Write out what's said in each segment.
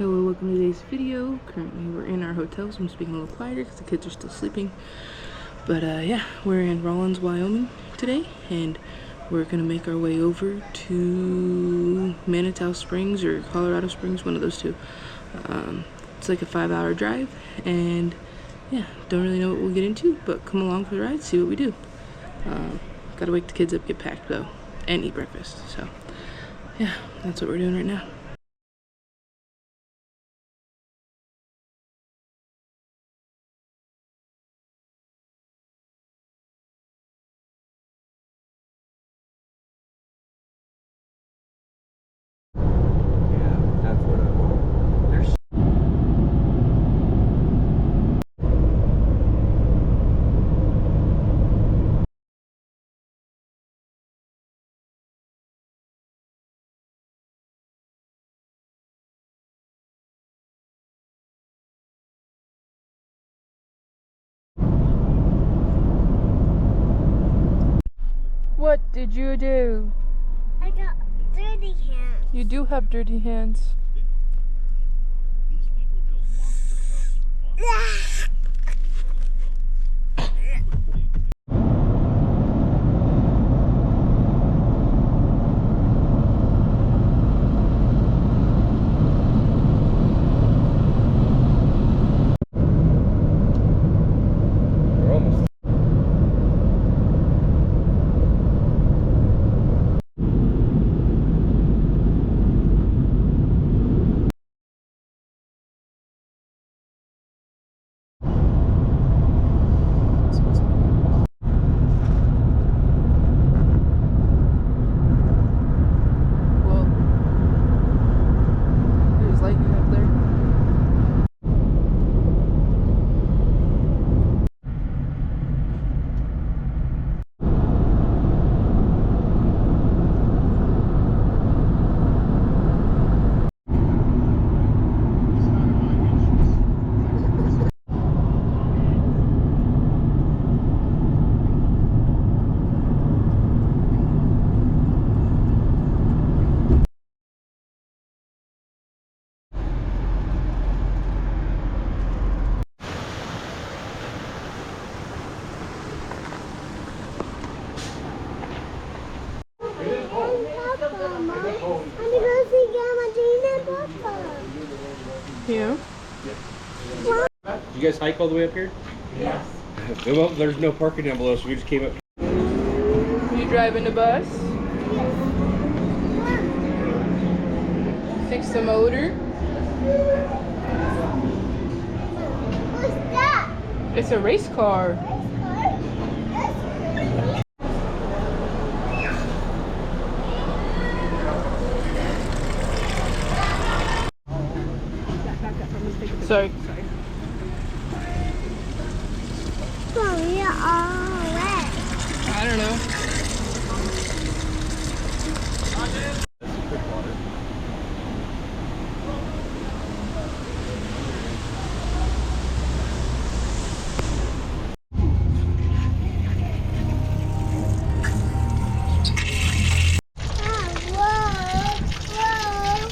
Hello, welcome to today's video. Currently we're in our hotel, so I'm speaking a little quieter because the kids are still sleeping. But yeah, we're in Rawlins, Wyoming today, and we're gonna make our way over to Manitou Springs or Colorado Springs, one of those two. It's like a 5-hour drive, and yeah, don't really know what we'll get into, but come along for the ride, see what we do. Gotta wake the kids up, get packed though, and eat breakfast. So yeah, that's what we're doing right now. What did you do? I got dirty hands. You do have dirty hands. Yeah. Did you guys hike all the way up here? Yes. Well, there's no parking down below, so we just came up. You driving the bus? Yes. Fix the motor? What's that? It's a race car. Sorry. Oh, we are all wet. I don't know.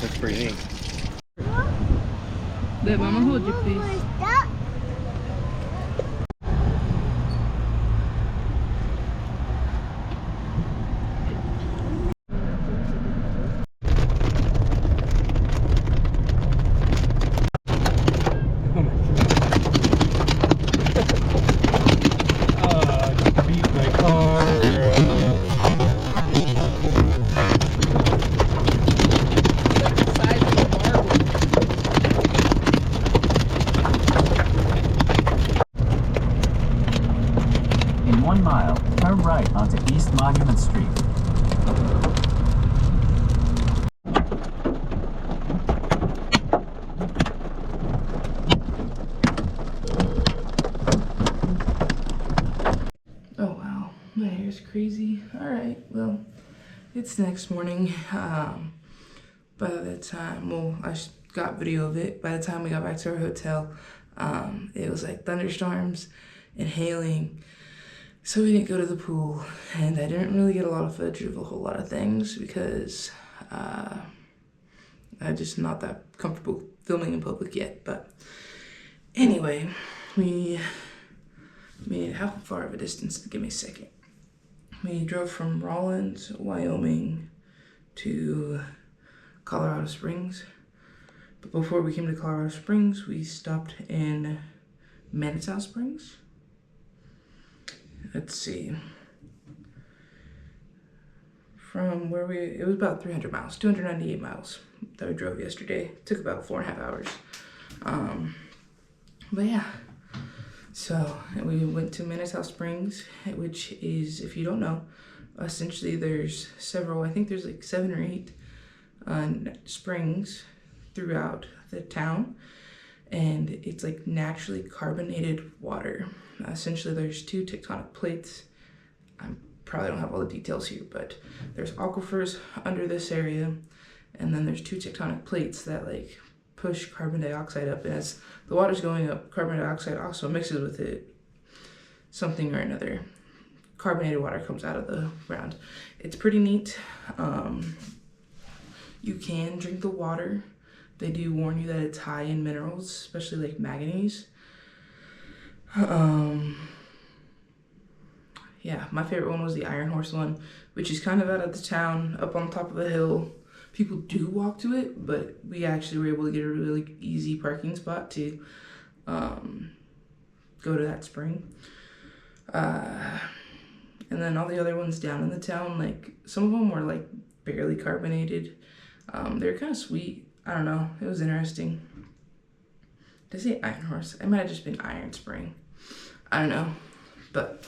That's pretty neat. Let Mama hold you, please. What's that? Beat my car. In 1 mile, turn right onto East Monument Street. Oh wow, my hair's crazy. Alright, well, it's the next morning. By the time, well, I got video of it. By the time we got back to our hotel, it was like thunderstorms and hailing. So we didn't go to the pool, and I didn't really get a lot of footage of a whole lot of things because I'm just not that comfortable filming in public yet. But anyway, we made how far of a distance? Give me a second. We drove from Rawlins, Wyoming to Colorado Springs. But before we came to Colorado Springs, we stopped in Manitou Springs. Let's see. From where it was about 300 miles, 298 miles that we drove yesterday. It took about 4.5 hours. But yeah, so we went to Manitou Springs, which is, if you don't know, essentially there's several, I think there's like 7 or 8 springs throughout the town, and it's like naturally carbonated water. Essentially there's 2 tectonic plates. I probably don't have all the details here, but there's aquifers under this area, and then there's 2 tectonic plates that like push carbon dioxide up, and as the water's going up, carbon dioxide also mixes with it, something or another. Carbonated water comes out of the ground. It's pretty neat. You can drink the water. They do warn you that it's high in minerals, especially like manganese. Yeah, my favorite one was the Iron Horse one, which is kind of out of the town, up on top of a hill. People do walk to it, but we actually were able to get a really easy parking spot to go to that spring. And then all the other ones down in the town, like some of them were like barely carbonated. They were kind of sweet. I don't know. It was interesting. Did I say Iron Horse? It might have just been Iron Spring. I don't know. But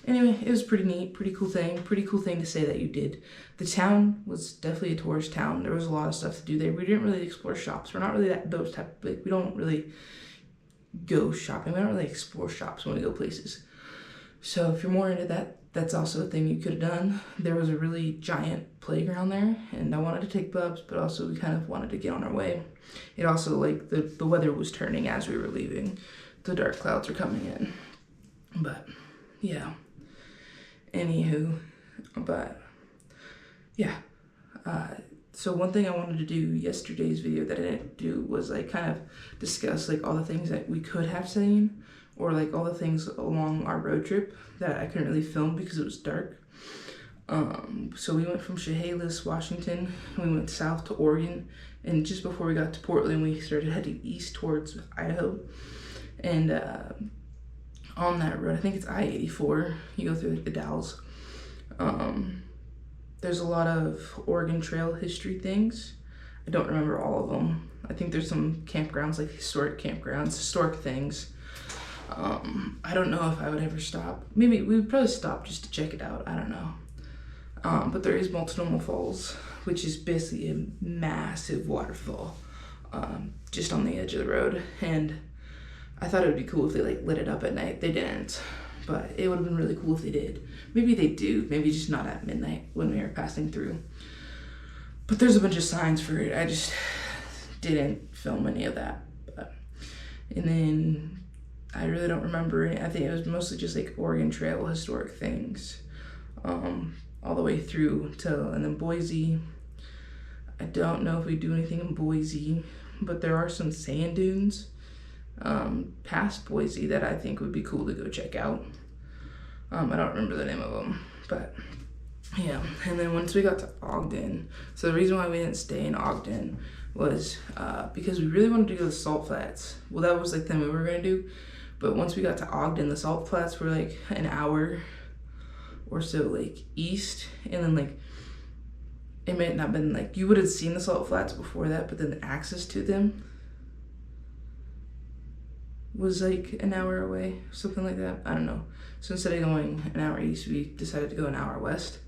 anyway, it was pretty neat, pretty cool thing to say that you did. The town was definitely a tourist town. There was a lot of stuff to do there. We didn't really explore shops. We're not really those type, like, we don't really go shopping. We don't really explore shops when we go places. So if you're more into that, that's also a thing you could have done. There was a really giant playground there, and I wanted to take Bubs, but also we kind of wanted to get on our way. It also, like, the weather was turning as we were leaving. The dark clouds were coming in. But yeah, anywho, but yeah, so one thing I wanted to do yesterday's video that I didn't do was like kind of discuss like all the things that we could have seen, or like all the things along our road trip that I couldn't really film because it was dark. So we went from Chehalis, Washington, and we went south to Oregon, and just before we got to Portland, we started heading east towards Idaho. And on that road, I think it's I-84, you go through like the Dalles. There's a lot of Oregon Trail history things. I don't remember all of them. I think there's some campgrounds, like historic campgrounds, historic things. I don't know if I would ever stop. Maybe we would probably stop just to check it out. I don't know. But there is Multnomah Falls, which is basically a massive waterfall, just on the edge of the road. And I thought it would be cool if they like lit it up at night. They didn't, but it would have been really cool if they did. Maybe they do, maybe just not at midnight when we were passing through. But there's a bunch of signs for it. I just didn't film any of that. And then I really don't remember it. I think it was mostly just like Oregon Trail historic things, all the way through to, and then Boise. I don't know if we do anything in Boise, but there are some sand dunes past Boise that I think would be cool to go check out. I don't remember the name of them, but yeah. And then once we got to Ogden, so the reason why we didn't stay in Ogden was because we really wanted to go to the Salt Flats. Well, that was like the thing we were gonna do, but once we got to Ogden, the Salt Flats were like an hour or so like east, and then like it may not have been like, you would have seen the Salt Flats before that, but then the access to them was like an hour away, something like that. I don't know. So instead of going an hour east, we decided to go an hour west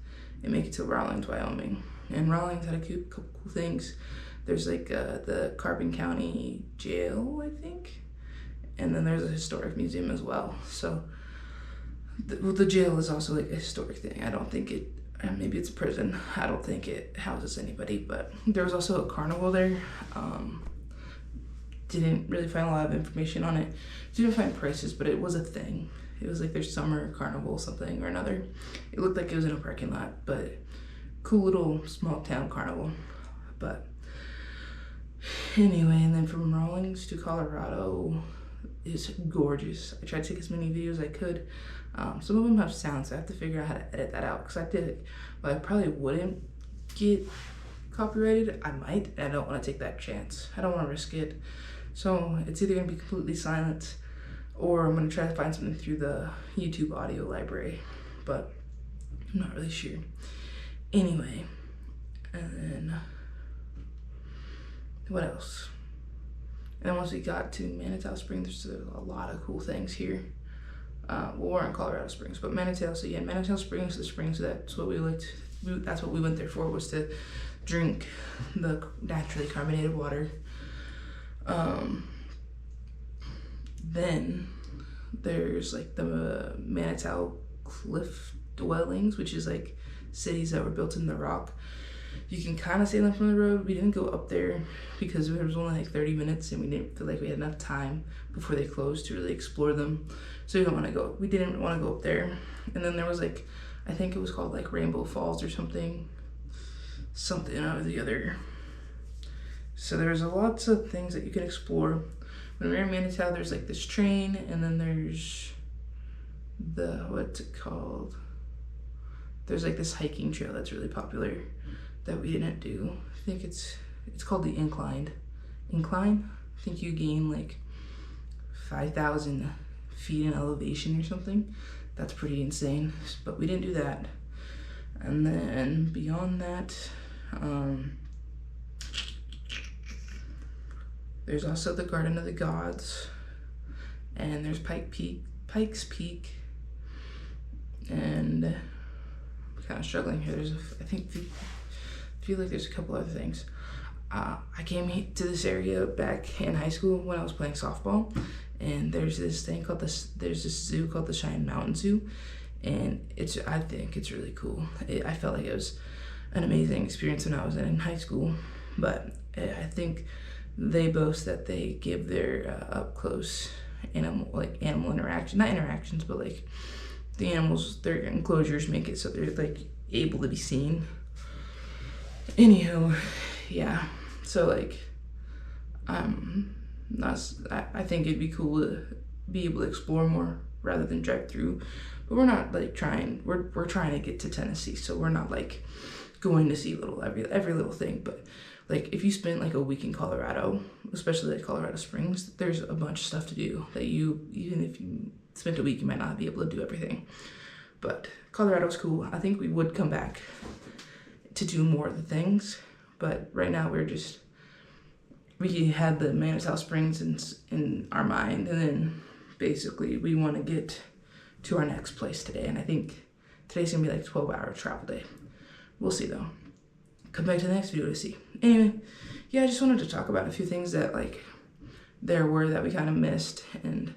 and make it to Rawlins, Wyoming. And Rawlins had a couple cool things. There's like the Carbon County Jail, I think, and then there's a historic museum as well. So the jail is also like a historic thing. I don't think it, maybe it's a prison. I don't think it houses anybody, but there was also a carnival there. Didn't really find a lot of information on it. Didn't find prices, but it was a thing. It was like their summer carnival, something or another. It looked like it was in a parking lot, but cool little small town carnival. But Anyway, and then from Rawlins to Colorado is gorgeous. I tried to take as many videos as I could. Some of them have sound, so I have to figure out how to edit that out, because I did, but I probably wouldn't get copyrighted. I might, and I don't want to take that chance. I don't want to risk it. So it's either going to be completely silent, or I'm going to try to find something through the YouTube audio library, but I'm not really sure. Anyway, and then what else? And then once we got to Manitou Springs, there's a lot of cool things here. Well, we're in Colorado Springs, but Manitou. So yeah, Manitou Springs, the springs. That's what we liked. That's what we went there for, was to drink the naturally carbonated water. Then there's like the Manitou cliff dwellings, which is like cities that were built in the rock. You can kind of see them from the road. We didn't go up there because it was only like 30 minutes and we didn't feel like we had enough time before they closed to really explore them. So we didn't want to go up there. And then there was like, I think it was called like Rainbow Falls or something or the other. So there's lots of things that you can explore. When we're in Manitou, there's like this train, and then there's what's it called? There's like this hiking trail that's really popular that we didn't do. I think it's called the Incline. I think you gain like 5,000 feet in elevation or something. That's pretty insane, but we didn't do that. And then beyond that, there's also the Garden of the Gods, and there's Pikes Peak, and I'm kind of struggling here. I feel like there's a couple other things. I came to this area back in high school when I was playing softball, and there's this zoo called the Cheyenne Mountain Zoo, and I think it's really cool. I felt like it was an amazing experience when I was in high school, but I think they boast that they give their up close animal interaction, not interactions, but like the animals, their enclosures make it so they're like able to be seen. Anywho, yeah, so like I think it'd be cool to be able to explore more rather than drive through, but we're not like trying. We're trying to get to Tennessee, so we're not like going to see every little thing. But like if you spend like a week in Colorado, especially like Colorado Springs, there's a bunch of stuff to do that even if you spent a week, you might not be able to do everything. But Colorado's cool. I think we would come back to do more of the things, but right now we had the Manitou Springs in our mind, and then basically we want to get to our next place today, and I think today's gonna be like 12-hour travel day. We'll see though. Come back to the next video to see. Anyway, yeah, I just wanted to talk about a few things that like there were that we kind of missed. And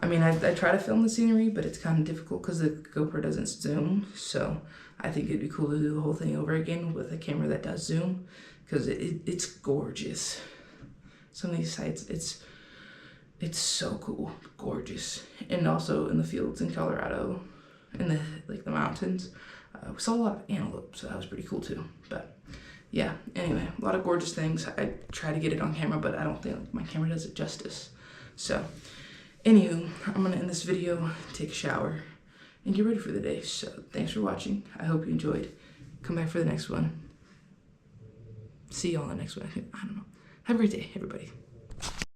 I mean, I try to film the scenery, but it's kind of difficult because the GoPro doesn't zoom. So I think it'd be cool to do the whole thing over again with a camera that does zoom, because it's gorgeous. Some of these sites, it's so cool, gorgeous. And also in the fields in Colorado, in the mountains, we saw a lot of antelope, so that was pretty cool too. But yeah, anyway, a lot of gorgeous things. I try to get it on camera, but I don't think my camera does it justice. So anywho, I'm gonna end this video, take a shower, and get ready for the day. So thanks for watching. I hope you enjoyed. Come back for the next one. See y'all on the next one. I don't know. Have a great day, everybody.